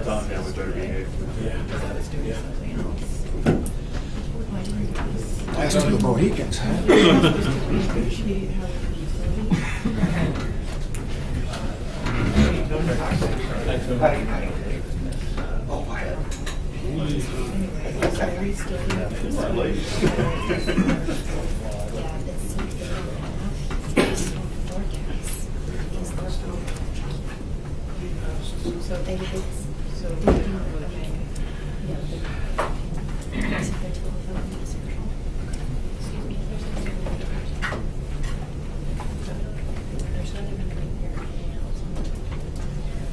Thought now we better behave. Thanks to the Mohicans. So they would, so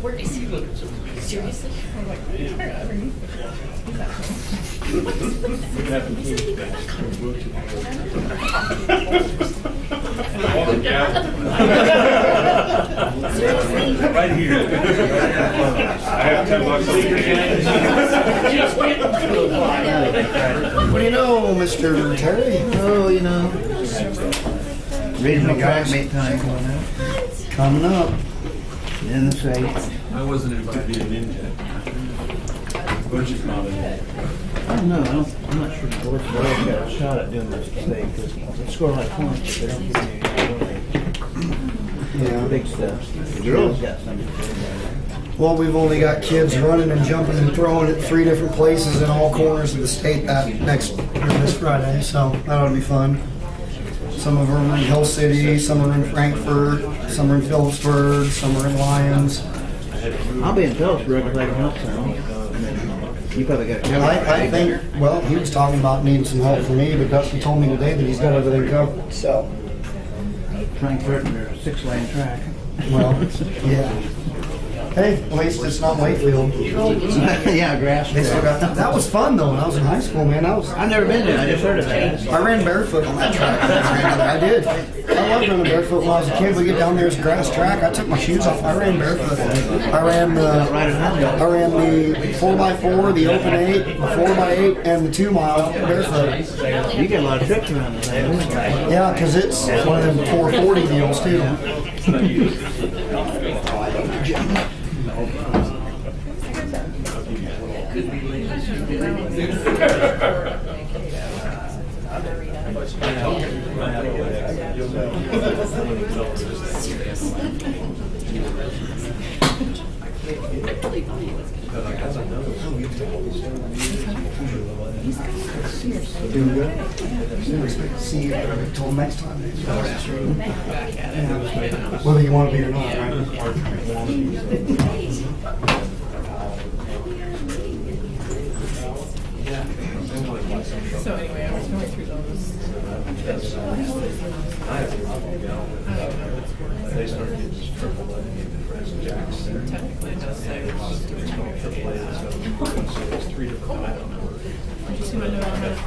where is he? Seriously? I'm like, what are you talking about? Right here. I have $10 What do you know, Mr. Terry? Oh, you know, regional track meet time Coming up. in the States. I wasn't invited in yet. Butch is not in. I don't know. I'm not sure. Boys got a shot at doing this state because they score like points, but they don't get any big stuff. The girls got something. Well, we've only got kids running and jumping and throwing at 3 different places in all corners of the state this Friday, so that ought to be fun. Some of them are in Hill City, some are in Frankfurt, some are in Phillipsburg, some are in Lyons. I'll be in Phillipsburg if I can help some. You probably got it covered. I think, well, he was talking about needing some help from me, but Dusty told me today that he's got everything covered, so. Frankfurt and their 6-lane track. Well, yeah. Hey, at least it's not Wakefield. Yeah, grass. They still got that. That was fun though when I was in high school, man. I've never been there. I just heard of that. I ran barefoot on that track. I did. I loved running barefoot when I was a kid. We get down there, it's a grass track. I took my shoes off. I ran barefoot. I ran the 4x4, the open 8, the 4x8, and the 2 mile barefoot. You get a lot of trips around this area. Yeah, because it's one of them 440 deals too. Doing good. Didn't expect to see you, but I'll be told next time. Whether you want to be or not, right? So anyway, I was going through those. They started getting triple A Technically, it does say we're supposed to be triple A. It's 3 different. I don't know. Did you see my note on that?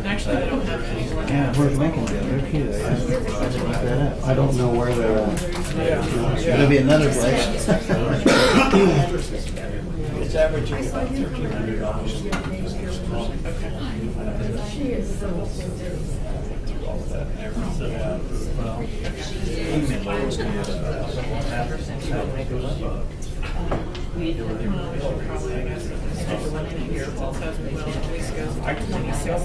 Actually, I don't have any more. Yeah, where's Lincoln? They're cute. I don't know where they're at. It'll be another place. It's averaging about $1,300. she is so All of that. Probably, I guess, if the one in here, it also has me well, at least goes to 26.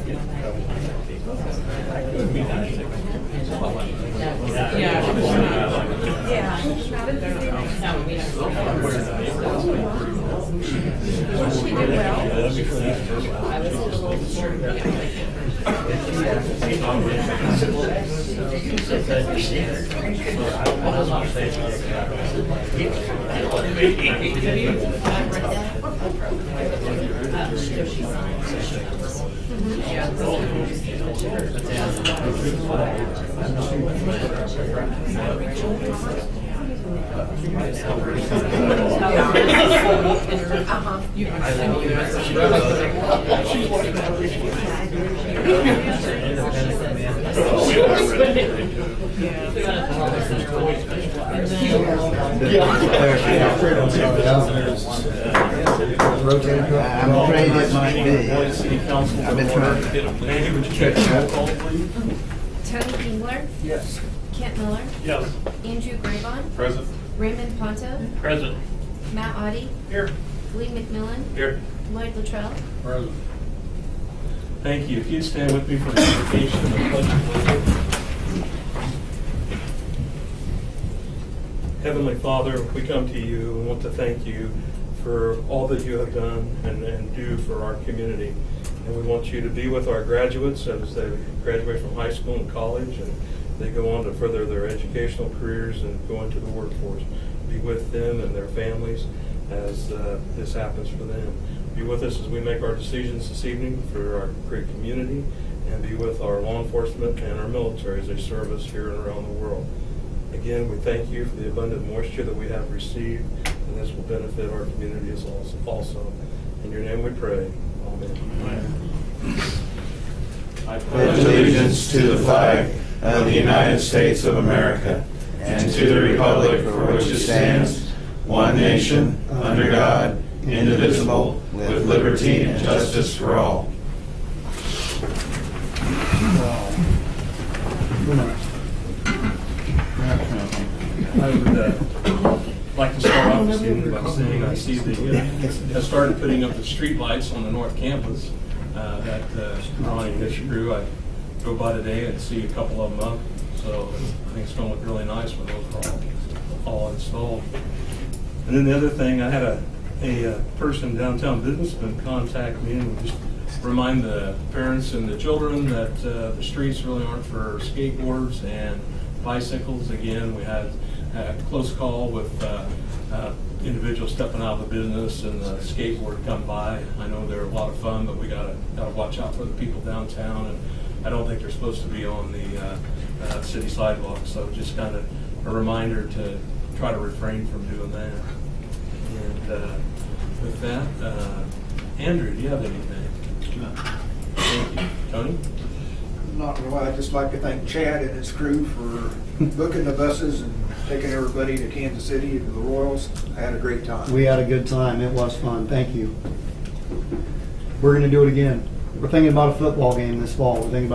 Yeah. She did well. I'm afraid it might be. I've been trying. Tony Engler? Yes. Kent Miller, Yes. Andrew Graybon, Present. Raymond Ponto, Present. Matt Audie, Here. Lee McMillan, Here. Lloyd Luttrell. Present. Thank you. If you'd stand with me for the invocation and the pledge of allegiance. Heavenly Father, we come to you and want to thank you for all that you have done and do for our community. And we want you to be with our graduates as they graduate from high school and college and they go on to further their educational careers and go into the workforce. Be with them and their families as this happens for them. Be with us as we make our decisions this evening for our great community, and be with our law enforcement and our military as they serve us here and around the world. Again, we thank you for the abundant moisture that we have received, and this will benefit our communities also. In your name we pray. Amen. I pledge allegiance to the flag of the United States of America and to the republic for which it stands, one nation, under God, indivisible, with liberty and justice for all. I would like to start off this evening by saying I see the started putting up the street lights on the North Campus that Ronnie and his crew. I go by today and see a couple of them up, so I think it's going to look really nice when those are all installed. And then the other thing, I had a person, downtown businessman, contact me and just remind the parents and the children that the streets really aren't for skateboards and bicycles. Again, we had a close call with individuals stepping out of the business and the skateboard come by. I know they're a lot of fun, but we gotta watch out for the people downtown, and I don't think they're supposed to be on the city sidewalk. So just kind of a reminder to try to refrain from doing that. And with that, Andrew, do you have anything? No. Thank you. Tony? Not really. I'd just like to thank Chad and his crew for booking the buses and taking everybody to Kansas City to the Royals. I had a great time. We had a good time. It was fun. Thank you. We're going to do it again. We're thinking about a football game this fall. We're thinking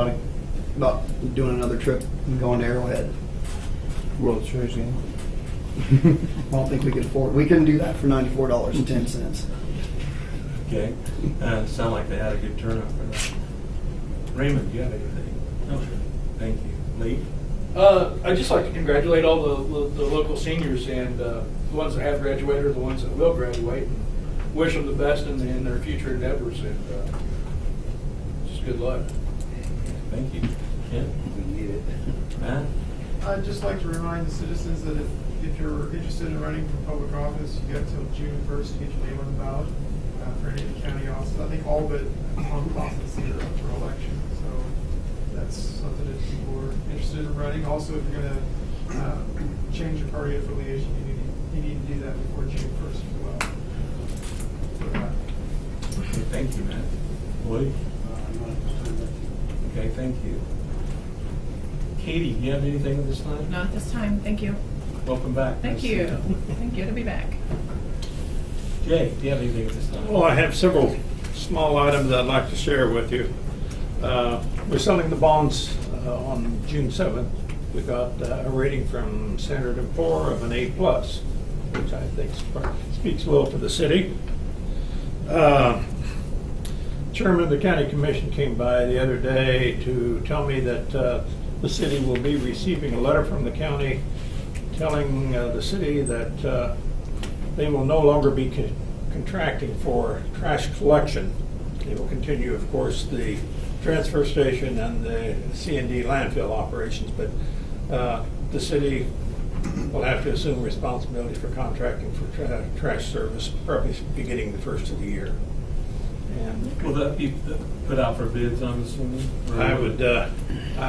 about doing another trip and going to Arrowhead. World Series game. I don't think we could afford it. We couldn't do that for $94.10. Okay. Sound like they had a good turnout for that. Raymond, do you have anything? No, sir. Thank you. Lee? I'd just like to congratulate all the local seniors and the ones that have graduated or the ones that will graduate, and wish them the best in their future endeavors, and just good luck. Thank you. Ken? We need it. Matt? I'd just like to remind the citizens that if you're interested in running for public office, you got till June 1st to get your name on the ballot for any of the county offices. I think all but one office are up for election, so that's something that people are interested in running. Also, if you're going to change your party affiliation, you need to do that before June 1st as well. Okay, thank you, Matt. Woody? Okay, thank you. Katie, do you have anything at this time? Not this time, thank you. Welcome back. Thank Nice to you. see Thank you to be back. Jay, do you have anything at this time? Well, I have several small items I'd like to share with you. We're selling the bonds on June 7th. We got a rating from Standard & Poor of an A+, which I think speaks well for the city. Chairman of the County Commission came by the other day to tell me that the city will be receiving a letter from the county telling the city that they will no longer be contracting for trash collection. They will continue, of course, the transfer station and the C&D landfill operations, but the city will have to assume responsibility for contracting for trash service, probably beginning the first of the year. And will that be put out for bids, I'm assuming? I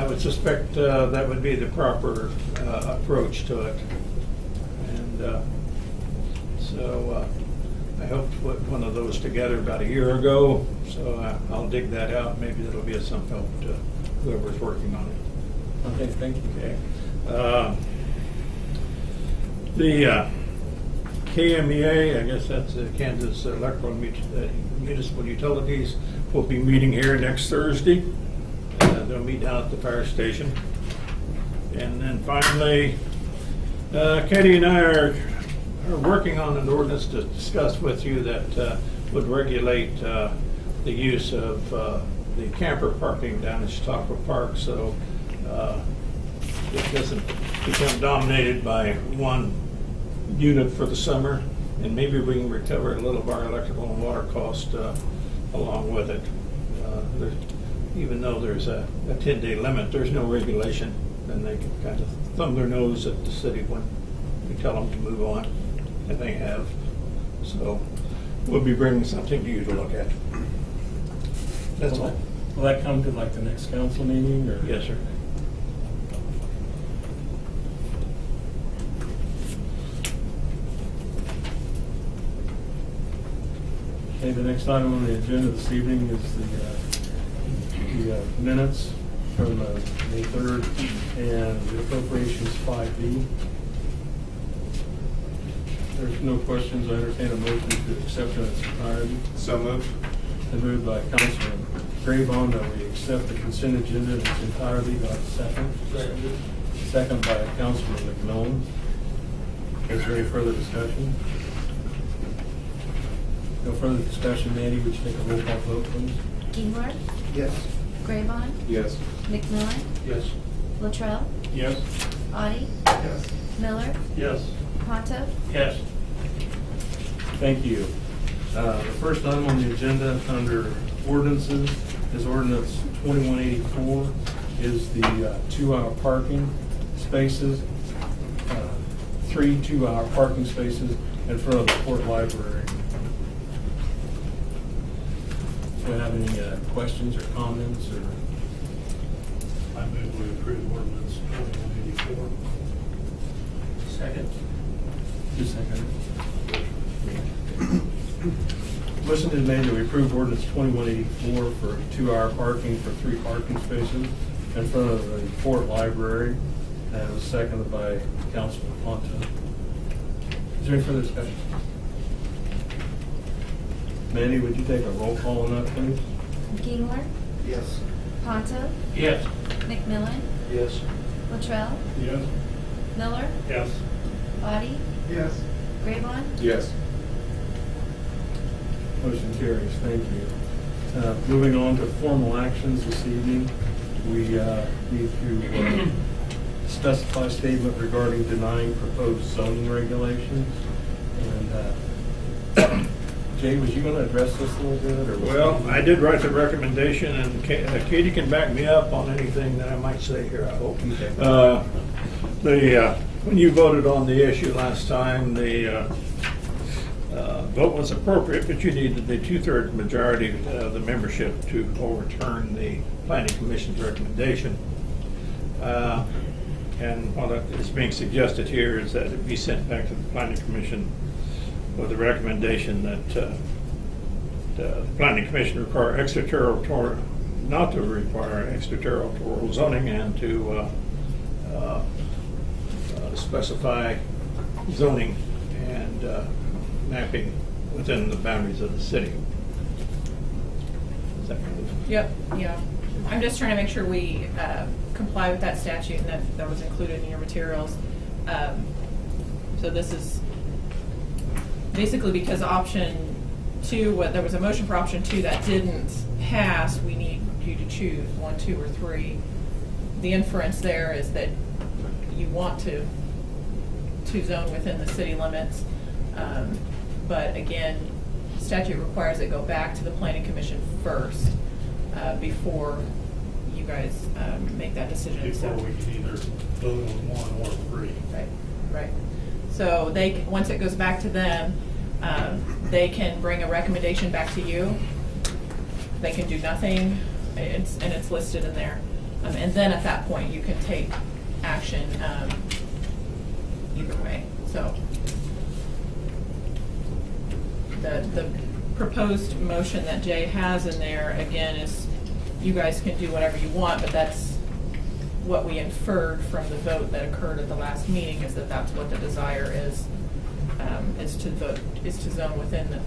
would suspect that would be the proper approach to it. And so I helped put one of those together about a year ago, so I'll dig that out. Maybe that'll be of some help to whoever's working on it. Okay, thank you. Okay. The KMEA, I guess that's the Kansas Electrical Municipal Utilities, will be meeting here next Thursday. They'll meet down at the fire station. And then finally, Katie and I are working on an ordinance to discuss with you that would regulate the use of the camper parking down in Chautauqua Park, so it doesn't become dominated by one unit for the summer, and maybe we can recover a little of our electrical and water cost along with it. Even though there's a 10-day limit, there's no regulation, and they can kind of thumb their nose at the city when we tell them to move on, and they have. So we'll be bringing something to you to look at. That's all. Will that come to like the next council meeting, or? Yes, sir. Okay, the next item on the agenda this evening is the minutes from May 3rd and the appropriations 5B. There's no questions. I entertain a motion to accept in its entirety. So moved. And moved by Councilman Graybon that we accept the consent agenda in its entirety. Do I have a second? Second by Councilman McMillan. Is there any further discussion? No further discussion. Mandy, would you take a roll call vote, please? Gingler, Yes. Graybon, Yes. McMillan, Yes. Luttrell, Yes. Audi, Yes. Miller, Yes. Ponto, Yes. Thank you. The first item on the agenda under ordinances is ordinance 2184, is the 2-hour parking spaces, 3 2-hour parking spaces in front of the Port Library. Do you have any questions or comments? Or I move we approve ordinance 2184. Second. Just second. Motion is made that we approve ordinance 2184 for 2-hour parking for 3 parking spaces in front of the Fort Library, and it was seconded by Councilman Ponto. Is there any further discussion? Mandy, would you take a roll call on that, please? Gingler, Yes. Ponto, Yes. McMillan, Yes. Luttrell, Yes. Miller, Yes. Audi, Yes. Graybon, Yes. Motion carries. Thank you. Moving on to formal actions this evening, we need to specify statement regarding denying proposed zoning regulations. And Jay, was you going to address this a little bit? Or Well, I did write the recommendation, and Katie can back me up on anything that I might say here, I hope. When you voted on the issue last time, the vote was appropriate, but you needed the 2/3 majority of the membership to overturn the Planning Commission's recommendation. And what is being suggested here is that it be sent back to the Planning Commission with a recommendation that the Planning Commission require extraterritorial, not to require extraterritorial zoning, and to specify zoning and mapping within the boundaries of the city. Is that right? Yep, yeah. I'm just trying to make sure we comply with that statute and that was included in your materials. So this is basically because option 2, there was a motion for option 2 that didn't pass. We need you to choose 1, 2, or 3. The inference there is that you want to zone within the city limits. But again, statute requires it go back to the Planning Commission first before you guys make that decision. Before we can either vote on 1 or 3. Right, right. So once it goes back to them, they can bring a recommendation back to you. They can do nothing, and it's listed in there. And then at that point, you can take action either way. So the proposed motion that Jay has in there, again, is you guys can do whatever you want, but that's what we inferred from the vote that occurred at the last meeting, is that that's what the desire is to zone within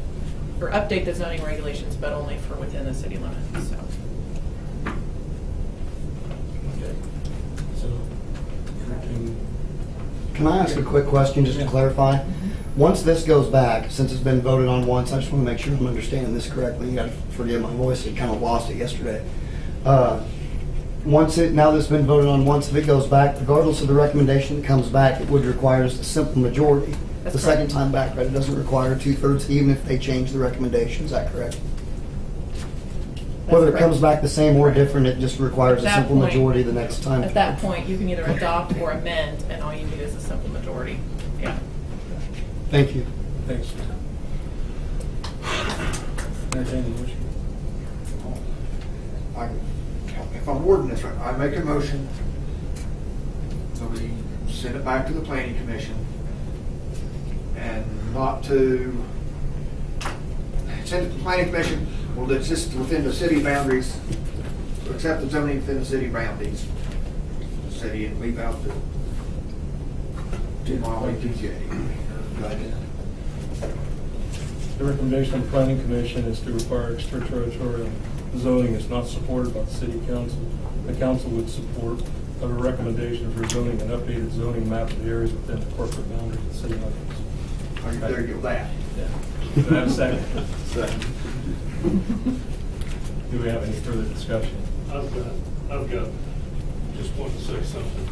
or update the zoning regulations, but only for within the city limits. So. Okay. So, Can I ask a quick question just to clarify? Once this goes back, since it's been voted on once, I just want to make sure I'm understanding this correctly. You got to forgive my voice; I kind of lost it yesterday. Now that it's been voted on once, if it goes back, regardless of the recommendation that comes back, it would require just a simple majority. That's the correct. second time back, right? It doesn't require 2/3, even if they change the recommendation. Is that correct? Whether it correct. comes back the same or different, it just requires At a that simple point- majority the next time. At that point, you can either adopt or amend, and all you need is a simple majority. Yeah. Thank you. Thanks. Entertain a motion. If I'm wording this right, I make a motion that we send it back to the planning commission and not to send it to the planning commission, well, it's just within the city boundaries, accept the zoning within the city boundaries, the city, and leave out the 2-mile ATJ. The recommendation of the planning commission is to require extraterritorial zoning is not supported by the city council. The council would support a recommendation for zoning and updated zoning maps of the areas within the corporate boundaries of the city limits. There you go, that. Yeah. Do I have a second? Second. Do we have any further discussion? I've got, just want to say something.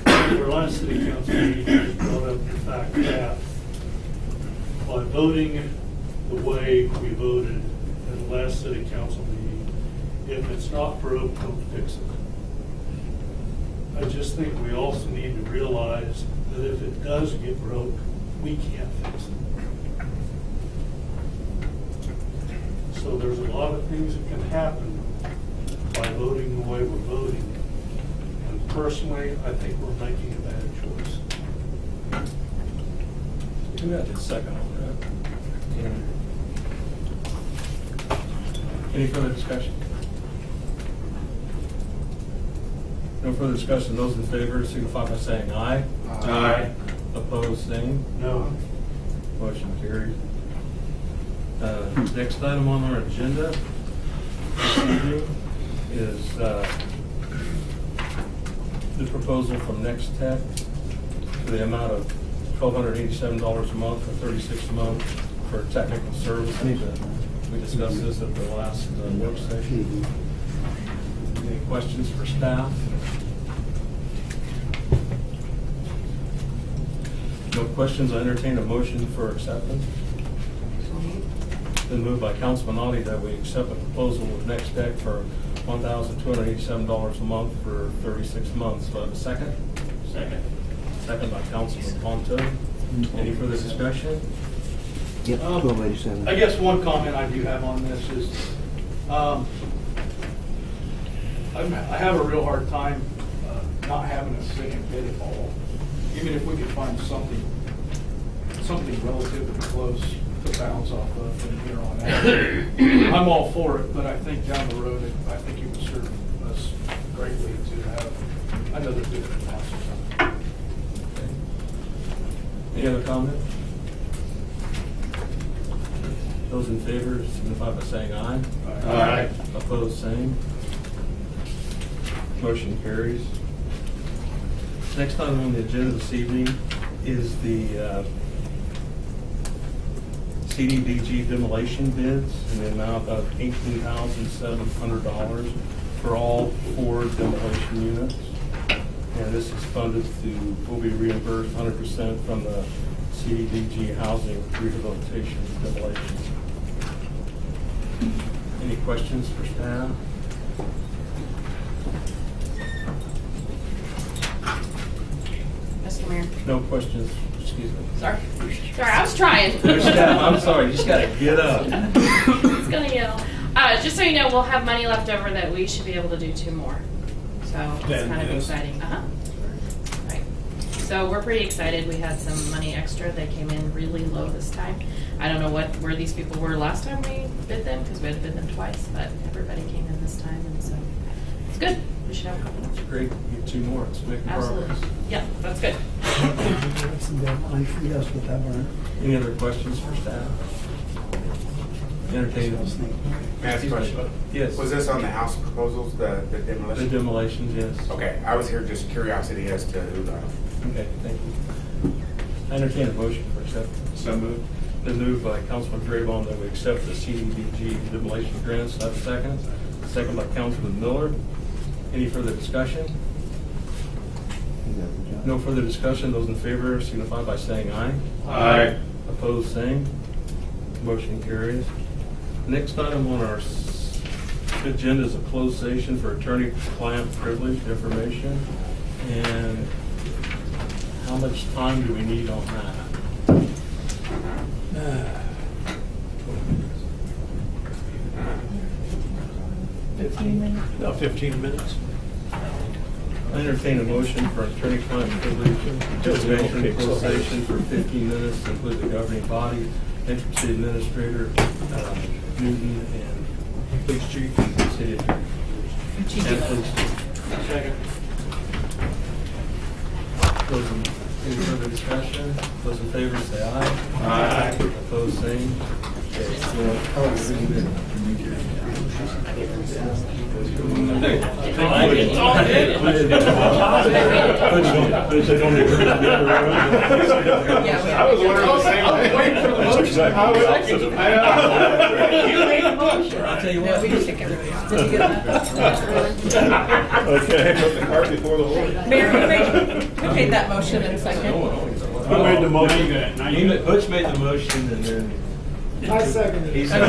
Our last city council meeting, we brought up the fact that by voting the way we voted in the last city council meeting, if it's not broke, don't fix it. I just think we also need to realize that if it does get broke, we can't fix it. So there's a lot of things that can happen by voting the way we're voting. And personally, I think we're making a bad choice. Who got the second on that? Any further discussion? No further discussion. Those in favor signify by saying aye. Aye. Opposed, same. No. Motion carried. Next item on our agenda this evening is the proposal from Next Tech for the amount of $1,287 a month for 36 months for technical services. We discussed this at the last work session. Any questions for staff? No questions. I entertain a motion for acceptance. Been moved by Councilman Audi that we accept a proposal with Next Tech for $1,287 a month for 36 months. Do I have a second? Second. Second by Councilman Ponto. Any further discussion? Yep, 1287. I guess one comment I do have on this is, I have a real hard time not having a second bid at all. Even if we could find something relatively close to bounce off of from here on out. I'm all for it, but I think down the road, I think it would serve us greatly to have another bid from us. Any other comment? Those in favor signify by saying aye. Aye. Opposed, same. Motion carries. Next item on the agenda this evening is the CDBG demolition bids in the amount of $18,700 for all 4 demolition units. And this is funded will be reimbursed 100% from the CDBG housing rehabilitation demolition. Any questions for staff? Mr. Mayor. No questions, excuse me. Sorry, I was trying. Your staff, I'm sorry, you just gotta get up. It's gonna yell. Just so you know, we'll have money left over that we should be able to do 2 more. So it's kind of exciting. Right. So we're pretty excited. We had some money extra. They came in really low this time. I don't know where these people were last time we bid them, because we had to bid them twice, but everybody came in this time, and so it's good. We should have a couple more. It's great, get 2 more, it's making progress. Absolutely. Yeah, that's good. That's the deadline for you guys with that, Brian. Any other questions for staff? Entertain those. May I ask a question? Yes. Was this on the house proposals, the The demolition? demolitions, yes. Okay, I was here just curiosity as to who the Okay, thank you. I entertain a motion for acceptance. So moved. Been moved by Councilman Draybon that we accept the CDBG demolition grants. Have a second? Second by Councilman Miller. Any further discussion? No further discussion. Those in favor signify by saying aye. Aye. Opposed, same. Motion carries. Next item on our agenda is a closed session for attorney-client privileged information. And how much time do we need on that? 15 minutes? No, 15 minutes. I entertain a motion for attorney-client privilege information closed session for 15 minutes to include the governing body, interim city administrator, Newton, and police chief, and city attorney. And police chief. Second. Any further discussion? Those in favor say aye. Aye. Opposed, same. I was wondering the same thing. Waiting for the motion. I You made the motion. I'll tell you No, what. we just take everybody off. Did you get that? Okay. Put the cart before the horse. Mayor, who made that motion in a second? Who made the motion? Butch made the motion and then. I seconded He it. said.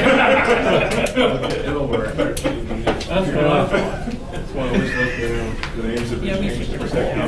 It'll work. That's fine. That's why I always look around. The names have Yeah, been we changed should- for a second.